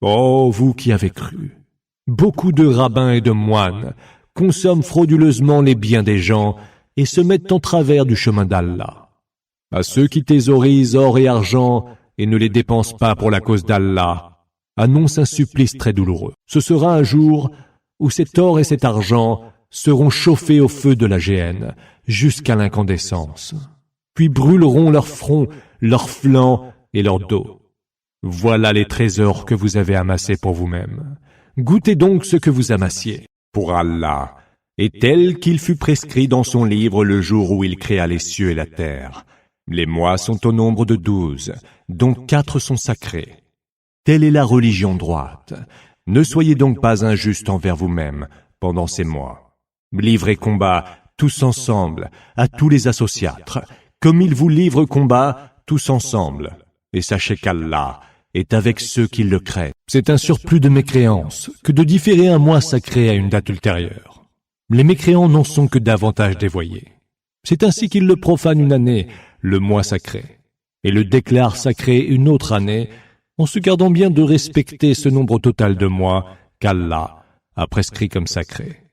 Ô vous qui avez cru, beaucoup de rabbins et de moines consomment frauduleusement les biens des gens et se mettent en travers du chemin d'Allah. À ceux qui thésaurisent or et argent et ne les dépensent pas pour la cause d'Allah, annonce un supplice très douloureux. Ce sera un jour où cet or et cet argent seront chauffés au feu de la géhenne jusqu'à l'incandescence, puis brûleront leur front, leurs flancs et leur dos. Voilà les trésors que vous avez amassés pour vous-même. Goûtez donc ce que vous amassiez. Pour Allah est tel qu'il fut prescrit dans son livre le jour où il créa les cieux et la terre. Les mois sont au nombre de 12, dont 4 sont sacrés. Telle est la religion droite. Ne soyez donc pas injustes envers vous-même pendant ces mois. Livrez combat tous ensemble à tous les associatres, comme ils vous livrent combat tous ensemble. Et sachez qu'Allah est avec ceux qui le craignent. C'est un surplus de mécréance que de différer un mois sacré à une date ultérieure. Les mécréants n'en sont que davantage dévoyés. C'est ainsi qu'ils le profanent une année, le mois sacré, et le déclarent sacré une autre année, en se gardant bien de respecter ce nombre total de mois qu'Allah a prescrit comme sacré.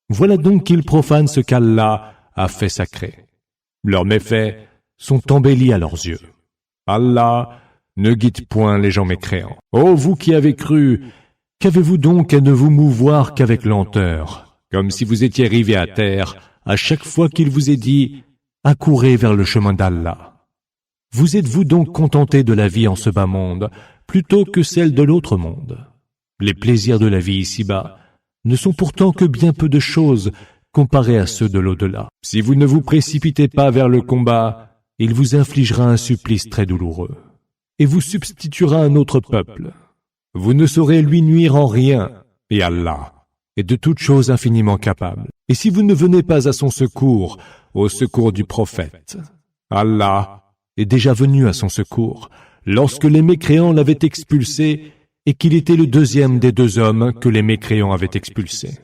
Voilà donc qu'ils profanent ce qu'Allah a fait sacré. Leurs méfaits sont embellis à leurs yeux. Allah ne guide point les gens mécréants. Ô vous qui avez cru, qu'avez-vous donc à ne vous mouvoir qu'avec lenteur, comme si vous étiez arrivés à terre à chaque fois qu'il vous est dit « accourez vers le chemin d'Allah ». Vous êtes-vous donc contentés de la vie en ce bas monde, plutôt que celle de l'autre monde? Les plaisirs de la vie ici-bas ne sont pourtant que bien peu de choses comparés à ceux de l'au-delà. Si vous ne vous précipitez pas vers le combat, il vous infligera un supplice très douloureux, et vous substituera un autre peuple. Vous ne saurez lui nuire en rien, et Allah est de toutes choses infiniment capable. Et si vous ne venez pas à son secours, au secours du prophète, Allah est déjà venu à son secours, lorsque les mécréants l'avaient expulsé, et qu'il était le deuxième des 2 hommes que les mécréants avaient expulsés.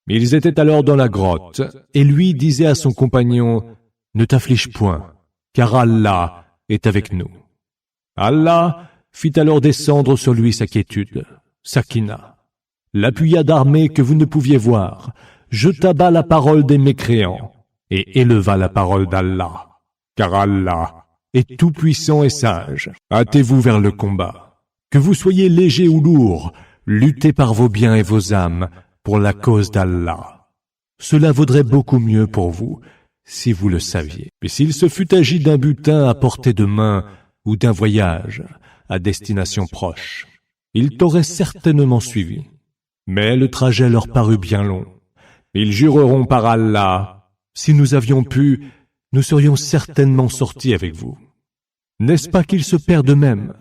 Ils étaient alors dans la grotte, et lui disait à son compagnon, « Ne t'afflige point, car Allah est avec nous. » Allah fit alors descendre sur lui sa quiétude, Sakina, l'appuya d'armée que vous ne pouviez voir, jeta bas la parole des mécréants, et éleva la parole d'Allah, car Allah est tout-puissant et sage. Hâtez-vous vers le combat. Que vous soyez léger ou lourd, luttez par vos biens et vos âmes pour la cause d'Allah. Cela vaudrait beaucoup mieux pour vous, si vous le saviez. Mais s'il se fût agi d'un butin à portée de main ou d'un voyage à destination proche, ils t'auraient certainement suivi. Mais le trajet leur parut bien long. Ils jureront par Allah, si nous avions pu, nous serions certainement sortis avec vous. N'est-ce pas qu'ils se perdent eux-mêmes?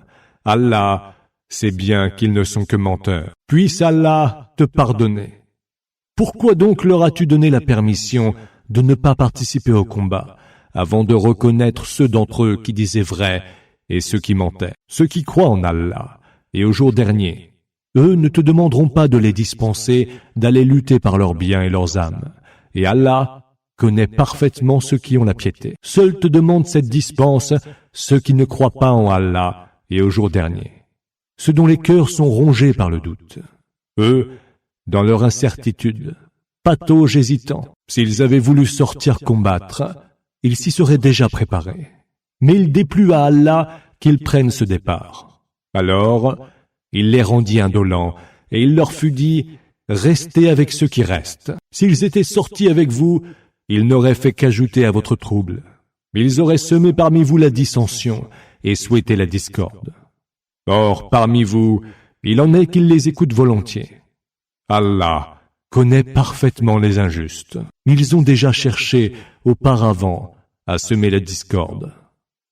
Allah sait bien qu'ils ne sont que menteurs. Puisse Allah te pardonner. Pourquoi donc leur as-tu donné la permission de ne pas participer au combat, avant de reconnaître ceux d'entre eux qui disaient vrai et ceux qui mentaient? Ceux qui croient en Allah et au jour dernier, eux ne te demanderont pas de les dispenser d'aller lutter par leurs biens et leurs âmes. Et Allah connaît parfaitement ceux qui ont la piété. Seuls te demandent cette dispense ceux qui ne croient pas en Allah et au jour dernier, ceux dont les cœurs sont rongés par le doute. Eux, dans leur incertitude, patauges hésitants. S'ils avaient voulu sortir combattre, ils s'y seraient déjà préparés. Mais il déplut à Allah qu'ils prennent ce départ. Alors, il les rendit indolents, et il leur fut dit, « Restez avec ceux qui restent. S'ils étaient sortis avec vous, ils n'auraient fait qu'ajouter à votre trouble. Ils auraient semé parmi vous la dissension et souhaité la discorde. Or, parmi vous, il en est qui les écoutent volontiers. Allah connaît parfaitement les injustes. Ils ont déjà cherché, auparavant, à semer la discorde.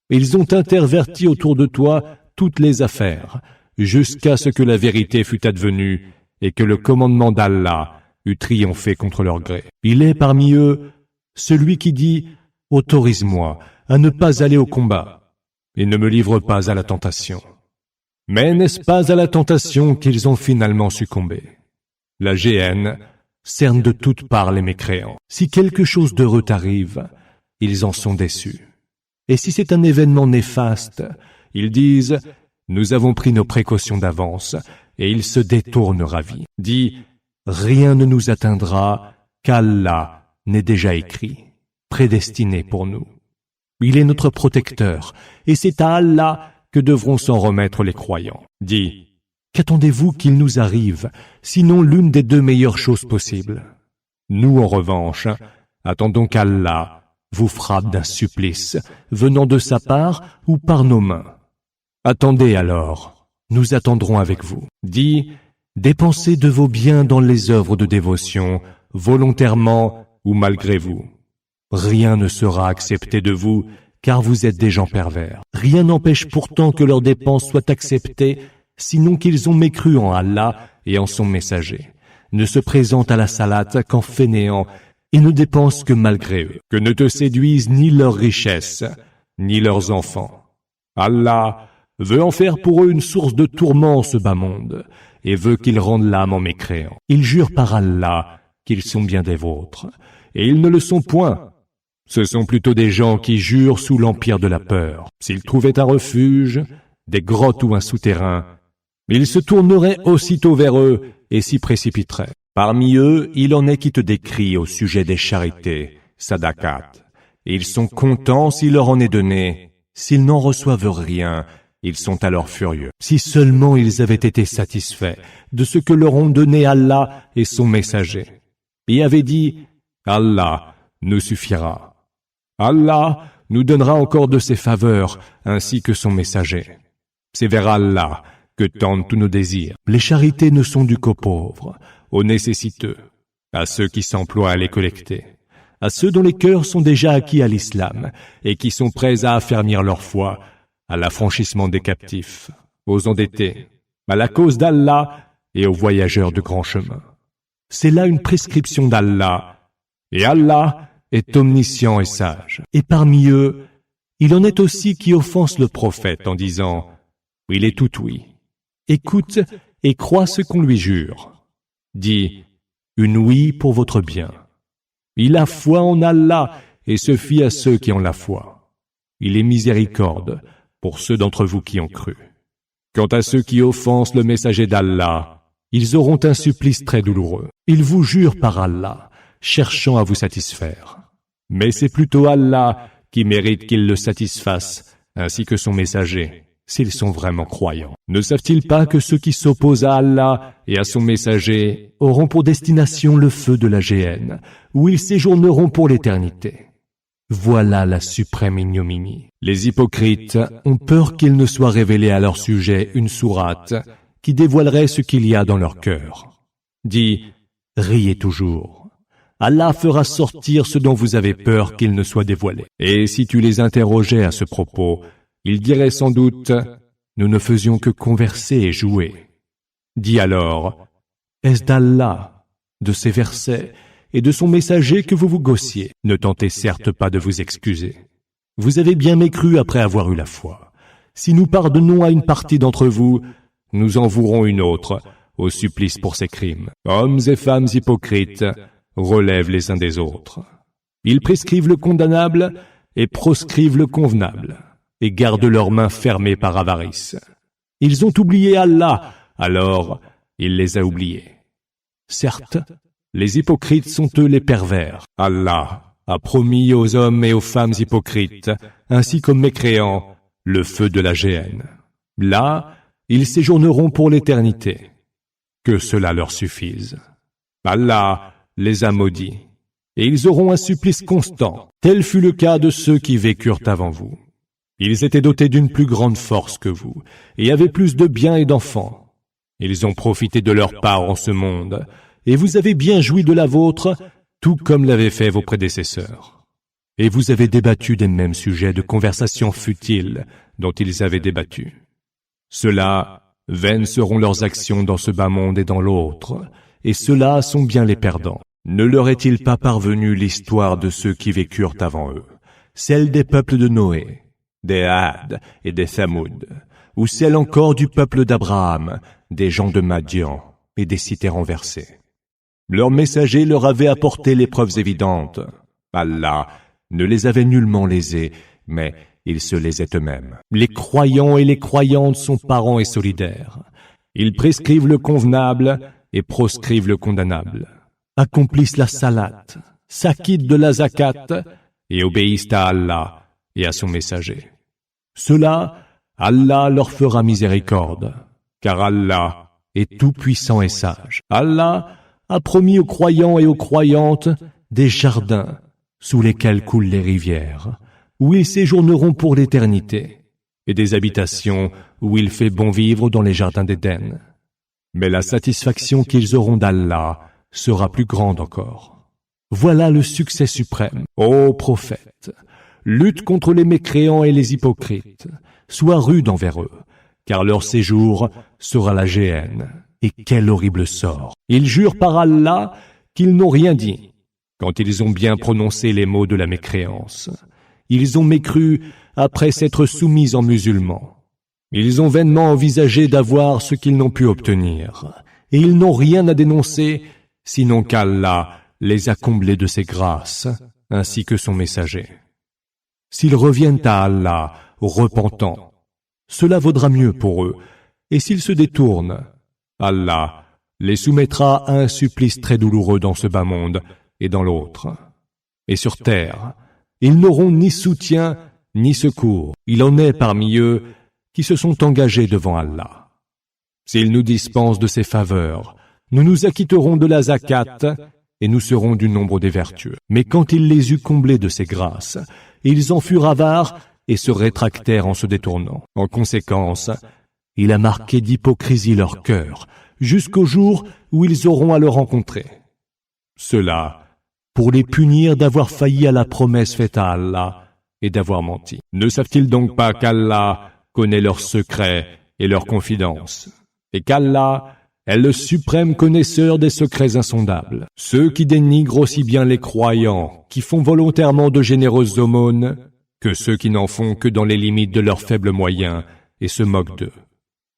Ils ont interverti autour de toi toutes les affaires, jusqu'à ce que la vérité fût advenue et que le commandement d'Allah eût triomphé contre leur gré. Il est parmi eux celui qui dit « Autorise-moi à ne pas aller au combat et ne me livre pas à la tentation. » Mais n'est-ce pas à la tentation qu'ils ont finalement succombé? La géhenne cerne de toutes parts les mécréants. Si quelque chose d'heureux t'arrive, ils en sont déçus. Et si c'est un événement néfaste, ils disent nous avons pris nos précautions d'avance, et ils se détournent ravis. Dis, rien ne nous atteindra qu'Allah n'est déjà écrit, prédestiné pour nous. Il est notre protecteur, et c'est à Allah que devront s'en remettre les croyants. Dis, qu'attendez-vous qu'il nous arrive, sinon l'une des deux meilleures choses possibles? Nous, en revanche, attendons qu'Allah vous frappe d'un supplice, venant de sa part ou par nos mains. Attendez alors, nous attendrons avec vous. Dis, dépensez de vos biens dans les œuvres de dévotion, volontairement ou malgré vous. Rien ne sera accepté de vous, car vous êtes des gens pervers. Rien n'empêche pourtant que leurs dépenses soient acceptées, sinon qu'ils ont mécru en Allah et en son messager, ne se présentent à la salate qu'en fainéants, et ne dépensent que malgré eux. Que ne te séduisent ni leurs richesses, ni leurs enfants. Allah veut en faire pour eux une source de tourment ce bas monde, et veut qu'ils rendent l'âme en mécréant. Ils jurent par Allah qu'ils sont bien des vôtres, et ils ne le sont point. Ce sont plutôt des gens qui jurent sous l'empire de la peur. S'ils trouvaient un refuge, des grottes ou un souterrain, ils se tourneraient aussitôt vers eux et s'y précipiteraient. Parmi eux, il en est qui te décrient au sujet des charités, sadaqat. Ils sont contents s'il leur en est donné. S'ils n'en reçoivent rien, ils sont alors furieux. Si seulement ils avaient été satisfaits de ce que leur ont donné Allah et son messager, et avaient dit « Allah nous suffira. Allah nous donnera encore de ses faveurs, ainsi que son messager. C'est vers Allah que tendent tous nos désirs. Les charités ne sont dues qu'aux pauvres, aux nécessiteux, à ceux qui s'emploient à les collecter, à ceux dont les cœurs sont déjà acquis à l'islam et qui sont prêts à affermir leur foi, à l'affranchissement des captifs, aux endettés, à la cause d'Allah et aux voyageurs de grand chemin. C'est là une prescription d'Allah, et Allah est omniscient et sage. Et parmi eux, il en est aussi qui offensent le prophète en disant « Il est tout oui. Écoute et crois ce qu'on lui jure. » Dis, une oui pour votre bien. Il a foi en Allah et se fie à ceux qui ont la foi. Il est miséricorde pour ceux d'entre vous qui ont cru. Quant à ceux qui offensent le messager d'Allah, ils auront un supplice très douloureux. Ils vous jurent par Allah, cherchant à vous satisfaire. Mais c'est plutôt Allah qui mérite qu'ils le satisfassent, ainsi que son messager, s'ils sont vraiment croyants. Ne savent-ils pas que ceux qui s'opposent à Allah et à son messager auront pour destination le feu de la géhenne, où ils séjourneront pour l'éternité? Voilà la suprême ignominie. Les hypocrites ont peur qu'il ne soit révélé à leur sujet une sourate qui dévoilerait ce qu'il y a dans leur cœur. Dis, riez toujours. Allah fera sortir ce dont vous avez peur qu'il ne soit dévoilé. Et si tu les interrogeais à ce propos, ils diraient sans doute, nous ne faisions que converser et jouer. Dis alors, est-ce d'Allah, de ses versets et de son messager que vous vous gossiez? Ne tentez certes pas de vous excuser. Vous avez bien mécru après avoir eu la foi. Si nous pardonnons à une partie d'entre vous, nous en vouerons une autre, au supplice pour ses crimes. Hommes et femmes hypocrites relèvent les uns des autres. Ils prescrivent le condamnable et proscrivent le convenable, et gardent leurs mains fermées par avarice. Ils ont oublié Allah, alors il les a oubliés. Certes, les hypocrites sont eux les pervers. Allah a promis aux hommes et aux femmes hypocrites, ainsi qu'aux mécréants, le feu de la géhenne. Là, ils séjourneront pour l'éternité. Que cela leur suffise. Allah les a maudits, et ils auront un supplice constant. Tel fut le cas de ceux qui vécurent avant vous. Ils étaient dotés d'une plus grande force que vous, et avaient plus de biens et d'enfants. Ils ont profité de leur part en ce monde, et vous avez bien joui de la vôtre, tout comme l'avaient fait vos prédécesseurs. Et vous avez débattu des mêmes sujets de conversation futiles dont ils avaient débattu. Ceux-là, vaines seront leurs actions dans ce bas monde et dans l'autre, et ceux-là sont bien les perdants. Ne leur est-il pas parvenu l'histoire de ceux qui vécurent avant eux, celle des peuples de Noé, des Had et des Thamoud, ou celle encore du peuple d'Abraham, des gens de Madian et des cités renversées? Leurs messagers leur avaient apporté les preuves évidentes. Allah ne les avait nullement lésés, mais ils se lésaient eux-mêmes. Les croyants et les croyantes sont parents et solidaires. Ils prescrivent le convenable et proscrivent le condamnable. Accomplissent la salat, s'acquittent de la zakat et obéissent à Allah et à son messager. Cela, Allah leur fera miséricorde, car Allah est tout-puissant et sage. Allah a promis aux croyants et aux croyantes des jardins sous lesquels coulent les rivières, où ils séjourneront pour l'éternité, et des habitations où il fait bon vivre dans les jardins d'Éden. Mais la satisfaction qu'ils auront d'Allah sera plus grande encore. Voilà le succès suprême. Ô prophète, lutte contre les mécréants et les hypocrites, sois rude envers eux, car leur séjour sera la géhenne. Et quel horrible sort! Ils jurent par Allah qu'ils n'ont rien dit, quand ils ont bien prononcé les mots de la mécréance. Ils ont mécru après s'être soumis en musulmans. Ils ont vainement envisagé d'avoir ce qu'ils n'ont pu obtenir, et ils n'ont rien à dénoncer, sinon qu'Allah les a comblés de ses grâces, ainsi que son messager. S'ils reviennent à Allah, repentants, cela vaudra mieux pour eux, et s'ils se détournent, Allah les soumettra à un supplice très douloureux dans ce bas monde et dans l'autre. Et sur terre, ils n'auront ni soutien ni secours. Il en est parmi eux qui se sont engagés devant Allah. S'il nous dispense de ses faveurs, nous nous acquitterons de la zakat et nous serons du nombre des vertueux. Mais quand il les eut comblés de ses grâces, ils en furent avares et se rétractèrent en se détournant. En conséquence, il a marqué d'hypocrisie leur cœur, jusqu'au jour où ils auront à le rencontrer. Cela pour les punir d'avoir failli à la promesse faite à Allah et d'avoir menti. Ne savent-ils donc pas qu'Allah connaît leurs secrets et leurs confidences, et qu'Allah est le suprême connaisseur des secrets insondables? Ceux qui dénigrent aussi bien les croyants, qui font volontairement de généreuses aumônes, que ceux qui n'en font que dans les limites de leurs faibles moyens et se moquent d'eux.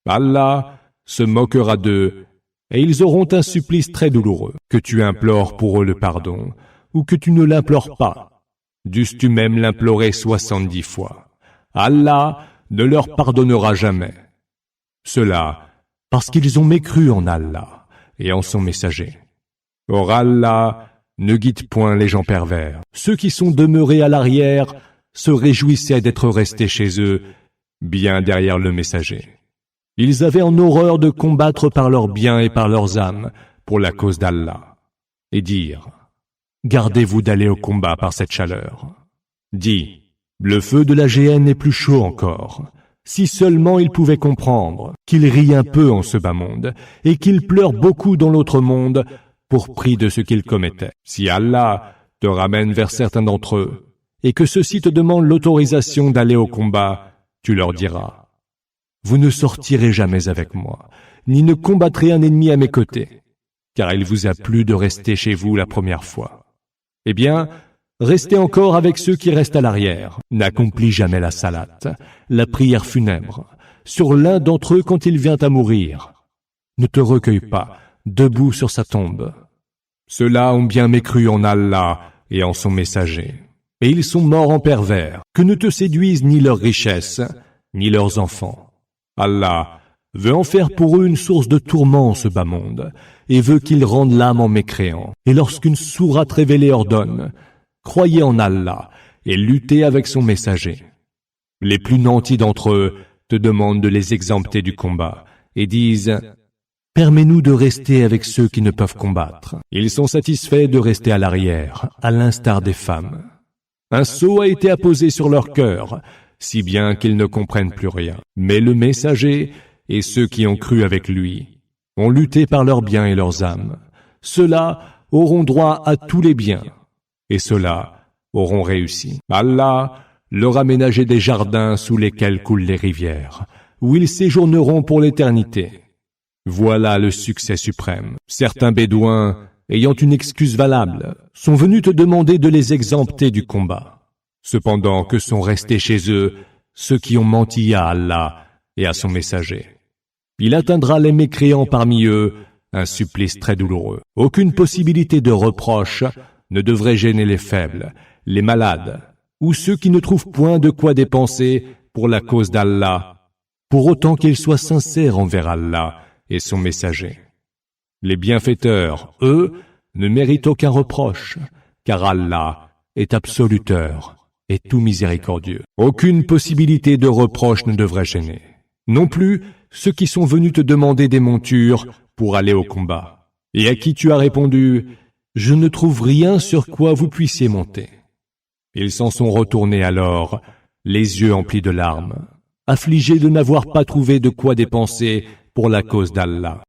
Allah se moquera d'eux, et ils auront un supplice très douloureux. Que tu implores pour eux le pardon, ou que tu ne l'implores pas, dusses-tu même l'implorer 70 fois. Allah ne leur pardonnera jamais. Cela parce qu'ils ont mécru en Allah et en son messager. Or Allah ne guide point les gens pervers. Ceux qui sont demeurés à l'arrière se réjouissaient d'être restés chez eux, bien derrière le messager. Ils avaient en horreur de combattre par leurs biens et par leurs âmes pour la cause d'Allah, et dire: gardez-vous d'aller au combat par cette chaleur. Dis: le feu de la géhenne est plus chaud encore. Si seulement ils pouvaient comprendre qu'ils rient un peu en ce bas monde, et qu'ils pleurent beaucoup dans l'autre monde, pour prix de ce qu'ils commettaient. Si Allah te ramène vers certains d'entre eux, et que ceux-ci te demandent l'autorisation d'aller au combat, tu leur diras: vous ne sortirez jamais avec moi, ni ne combattrez un ennemi à mes côtés, car il vous a plu de rester chez vous la première fois. Eh bien, restez encore avec ceux qui restent à l'arrière. N'accomplis jamais la salat, la prière funèbre, sur l'un d'entre eux quand il vient à mourir. Ne te recueille pas, debout sur sa tombe. Ceux-là ont bien mécru en Allah et en son messager, et ils sont morts en pervers. Que ne te séduisent ni leurs richesses, ni leurs enfants. Allah veut en faire pour eux une source de tourment en ce bas monde, et veut qu'ils rendent l'âme en mécréant. Et lorsqu'une sourate révélée ordonne: croyez en Allah et luttez avec son messager, les plus nantis d'entre eux te demandent de les exempter du combat, et disent: permets-nous de rester avec ceux qui ne peuvent combattre. Ils sont satisfaits de rester à l'arrière, à l'instar des femmes. Un sceau a été apposé sur leur cœur, si bien qu'ils ne comprennent plus rien. Mais le messager et ceux qui ont cru avec lui ont lutté par leurs biens et leurs âmes. Ceux-là auront droit à tous les biens, et ceux-là auront réussi. Allah leur a ménagé des jardins sous lesquels coulent les rivières, où ils séjourneront pour l'éternité. Voilà le succès suprême. Certains bédouins, ayant une excuse valable, sont venus te demander de les exempter du combat. Cependant que sont restés chez eux ceux qui ont menti à Allah et à son messager. Il atteindra les mécréants parmi eux un supplice très douloureux. Aucune possibilité de reproche ne devrait gêner les faibles, les malades, ou ceux qui ne trouvent point de quoi dépenser pour la cause d'Allah, pour autant qu'ils soient sincères envers Allah et son messager. Les bienfaiteurs, eux, ne méritent aucun reproche, car Allah est absoluteur et tout miséricordieux. Aucune possibilité de reproche ne devrait gêner. Non plus ceux qui sont venus te demander des montures pour aller au combat, et à qui tu as répondu « Je ne trouve rien sur quoi vous puissiez monter ». Ils s'en sont retournés alors, les yeux emplis de larmes, affligés de n'avoir pas trouvé de quoi dépenser pour la cause d'Allah.